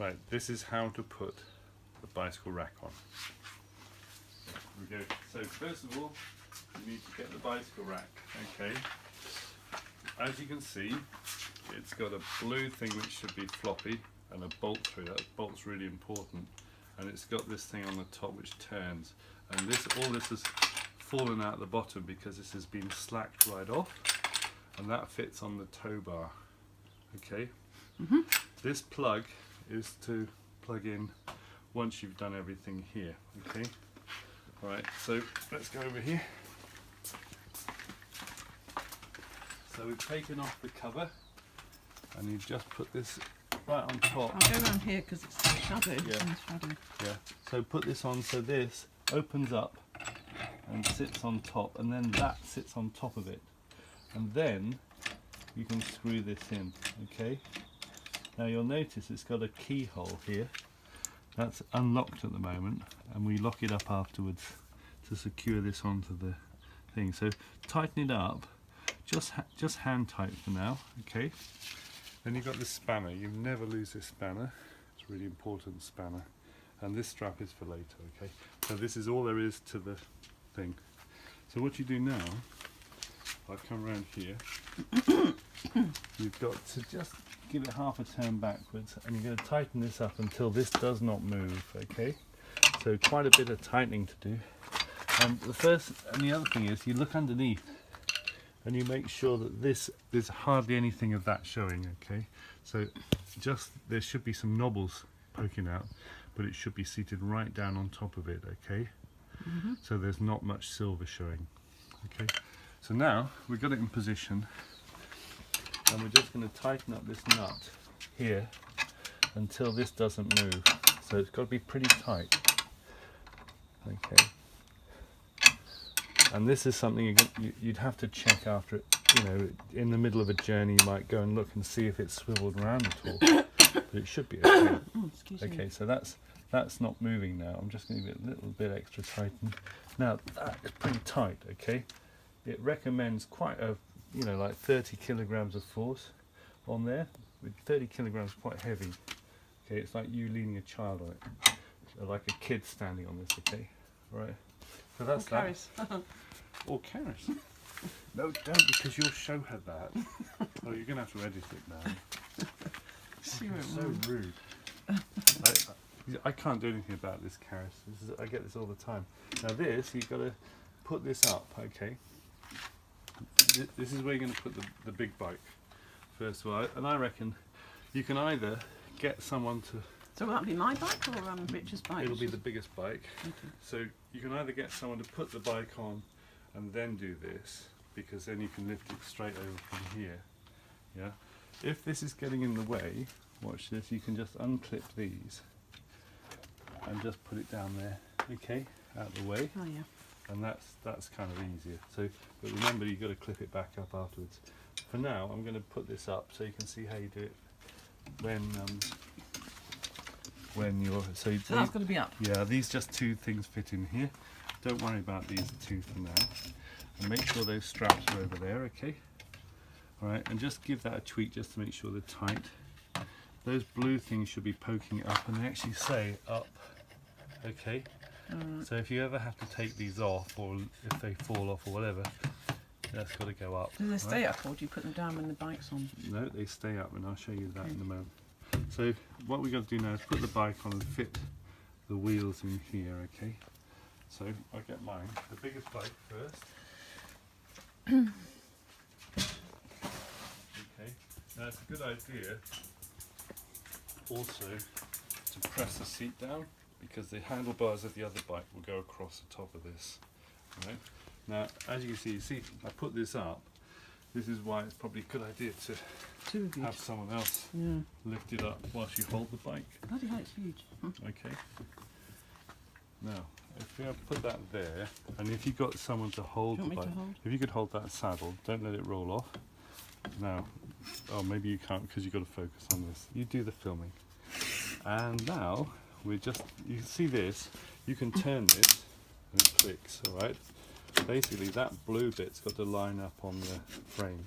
Right, this is how to put the bicycle rack on. Here we go. So first of all, you need to get the bicycle rack. Okay. As you can see, it's got a blue thing which should be floppy and a bolt through. That bolt's really important. And it's got this thing on the top which turns. And all this has fallen out the bottom because this has been slacked right off. And that fits on the tow bar. Okay. Mm-hmm. This plug is to plug in once you've done everything here. Okay. Right, so let's go over here. So we've taken off the cover and you've just put this right on top. I'll go around here because it's shadow. Yeah. Yeah. So put this on so this opens up and sits on top, and then that sits on top of it. And then you can screw this in, okay? Now you'll notice it's got a keyhole here. That's unlocked at the moment, and we lock it up afterwards to secure this onto the thing. So tighten it up, just hand tight for now, okay? Then you've got this spanner. You never lose this spanner. It's a really important spanner. And this strap is for later, okay? So this is all there is to the thing. So what you do now, I'll come around here. You've got to just give it half a turn backwards, and you're going to tighten this up until this does not move, okay? So quite a bit of tightening to do. And the other thing is you look underneath and you make sure that there's hardly anything of that showing, okay? So there should be some knobbles poking out, but it should be seated right down on top of it, okay? Mm-hmm. So there's not much silver showing, okay? So now we've got it in position, and we're just going to tighten up this nut here until this doesn't move. So it's got to be pretty tight, okay? And this is something you'd have to check after it, you know, in the middle of a journey you might go and look and see if it's swiveled around at all. But it should be okay. Okay, so that's not moving now. I'm just going to give it a little bit extra tightened. Now that is pretty tight, okay? It recommends quite a, you know, like 30 kilograms of force on there. With 30 kilograms quite heavy. Okay, it's like you leaning a child on it. Like a kid standing on this, okay? Right. So that's that. Or Karis. No, don't, because you'll show her that. Oh, you're going to have to edit it now. You're so rude. I can't do anything about this, Karis. I get this all the time. Now this, you've got to put this up, okay? This is where you're going to put the big bike, first of all. And I reckon you can either get someone to... So will that be my bike or Richard's bike? It'll be the biggest bike. Okay. So you can either get someone to put the bike on and then do this, because then you can lift it straight over from here. Yeah. If this is getting in the way, watch this, you can just unclip these and just put it down there, okay, out of the way. Oh yeah. And that's kind of easier. So, but remember, you've got to clip it back up afterwards. For now, I'm going to put this up so you can see how you do it when you're... So that's got to be up? Yeah, these just two things fit in here. Don't worry about these two for now. And make sure those straps are over there, okay? Alright, and just give that a tweak just to make sure they're tight. Those blue things should be poking up, and they actually say up, okay? So if you ever have to take these off, or if they fall off or whatever, that's got to go up. Do they stay up, or do you put them down when the bike's on? No, they stay up, and I'll show you that in a moment. So what we've got to do now is put the bike on and fit the wheels in here, okay? So I'll get mine, the biggest bike first. Okay, now it's a good idea also to press the seat down, because the handlebars of the other bike will go across the top of this. Right? Now, as you can see, I put this up. This is why it's probably a good idea to have someone else lift it up whilst you hold the bike. Bloody hell, it's huge. Okay. Now, if you put that there, and if you've got someone to hold the bike, if you could hold that saddle, don't let it roll off. Now, oh, maybe you can't because you've got to focus on this. You do the filming. And now, you can see this, you can turn this and it clicks, alright? Basically that blue bit's got to line up on the frame.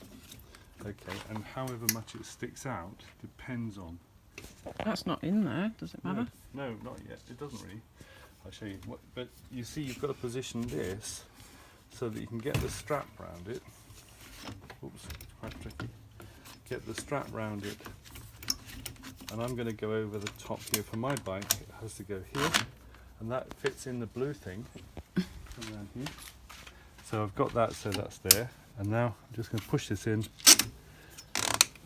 Okay, and however much it sticks out depends on That's not in there, does it matter? No, not yet. It doesn't really. I'll show you. But you see, you've got to position this so that you can get the strap round it. Oops, it's quite tricky. Get the strap round it. And I'm going to go over the top here. For my bike, it has to go here. And that fits in the blue thing. Come around here. So I've got that, so that's there. And now I'm just going to push this in.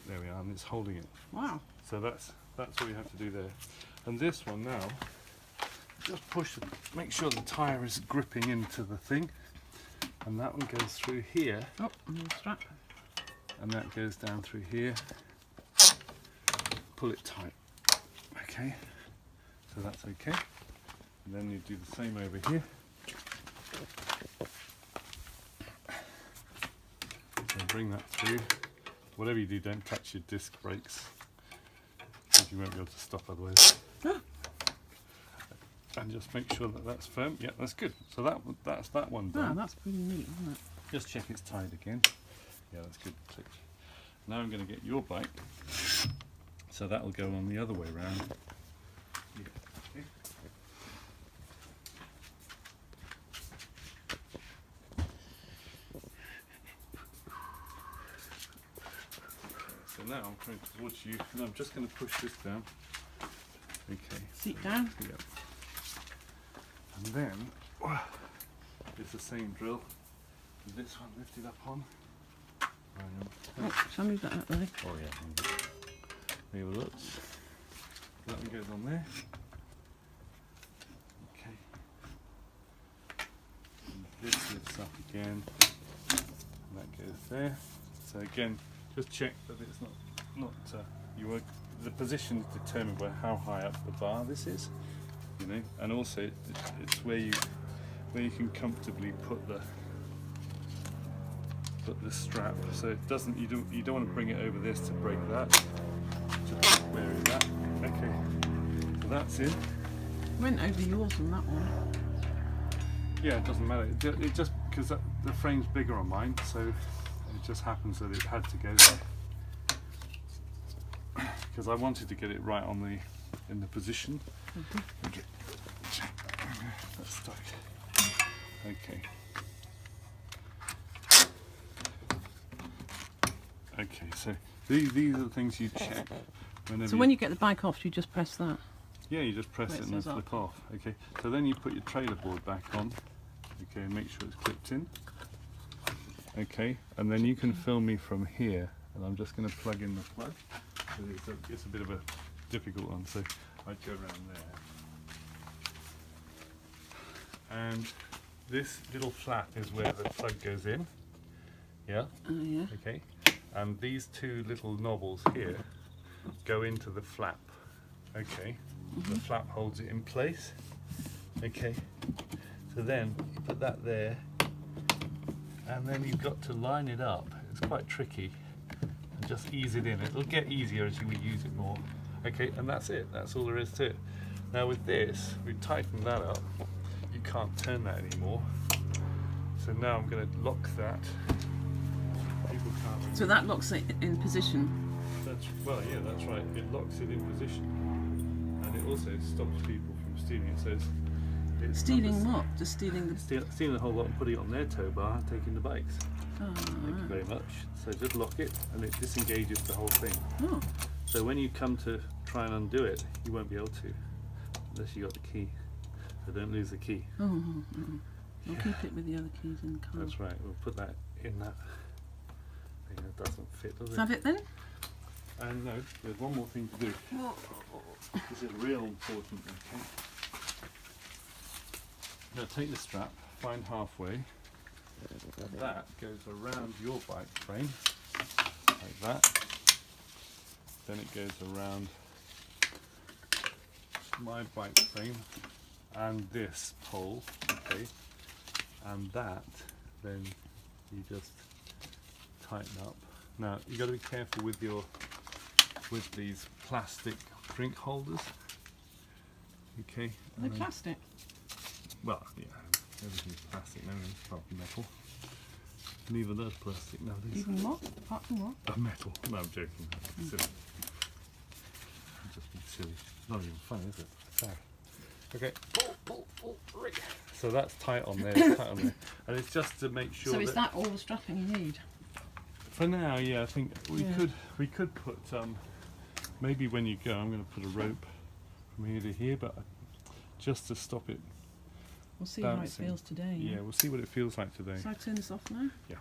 There we are, and it's holding it. Wow. So that's what you have to do there. And this one now, just push it, make sure the tyre is gripping into the thing. And that one goes through here. Oh, and the strap. And that goes down through here. Pull it tight. Okay, so that's okay. And then you do the same over here. So bring that through. Whatever you do, don't touch your disc brakes, because you won't be able to stop otherwise. And just make sure that that's firm. Yeah, that's good. So that's that one done. Ah, that's pretty neat, isn't it? Just check it's tied again. Yeah, that's good. Click. Now I'm going to get your bike. So that will go on the other way round. Yeah. Okay. So now I'm coming towards you, and I'm just going to push this down. Okay. Seat down. Yep. And then it's the same drill. This one lifted up on. Oh, shall I move that out of the way? Oh yeah. There we look. That one goes on there. Okay. And this lifts up again. And that goes there. So again, just check that it's not you work. The position is determined by how high up the bar this is, you know, and also it's where you can comfortably put the strap, so it doesn't. You don't want to bring it over this to break that. Just where is that? Okay, so that's in. Went over yours on that one. Yeah, it doesn't matter. It just because the frame's bigger on mine, so it just happens that it had to go there. Because I wanted to get it right in the position. Okay. That's stuck. Okay. Okay, so these are the things you check whenever. So when you get the bike off, you just press that. Yeah, you just press Where it it and then says flip off. Okay, so then you put your trailer board back on. Okay, and make sure it's clipped in. Okay, and then you can film me from here, and I'm just going to plug in the plug. It's a bit of a difficult one, so I'd go around there. And this little flap is where the plug goes in. Yeah? Oh, yeah. Okay. And these two little knobbles here go into the flap. Okay. The flap holds it in place. Okay. So then you put that there, and then you've got to line it up. It's quite tricky. And just ease it in. It'll get easier as you use it more. Okay, and that's it. That's all there is to it. Now with this, we tighten that up. You can't turn that anymore. So now I'm going to lock that. People can't really. So that locks it in position. Well, yeah, that's right. It locks it in position, and it also stops people from stealing it. So it's Stealing what? Just stealing the. stealing the whole lot and putting it on their tow bar and taking the bikes. Oh, Thank you very much. So just lock it, and it disengages the whole thing. Oh. So when you come to try and undo it, you won't be able to, unless you got the key. So don't lose the key. Oh, I'll keep it with the other keys in the car. That's right. We'll put that in that thing that doesn't fit, does it? Have it then? And no, there's one more thing to do. This is real important. Okay. Now take the strap, find halfway. That goes around your bike frame, like that. Then it goes around my bike frame and this pole, okay. And that, then you just tighten up. Now you got to be careful with these plastic drink holders. Okay. The plastic. Well, yeah, everything's plastic nowadays, apart from metal. And even that's plastic nowadays. Even what? Apart from what? Metal. No, I'm joking. Silly. Just actually. Not even fun, is it? Sad. Okay. Right. So that's tight on there, it's tight on there. And it's just to make sure So is that all the strapping you need? for now, yeah, I think we could put maybe when you go, I'm going to put a rope from here to here, but just to stop it We'll see bouncing. how it feels today. Yeah, we'll see what it feels like today. So I turn this off now? Yeah.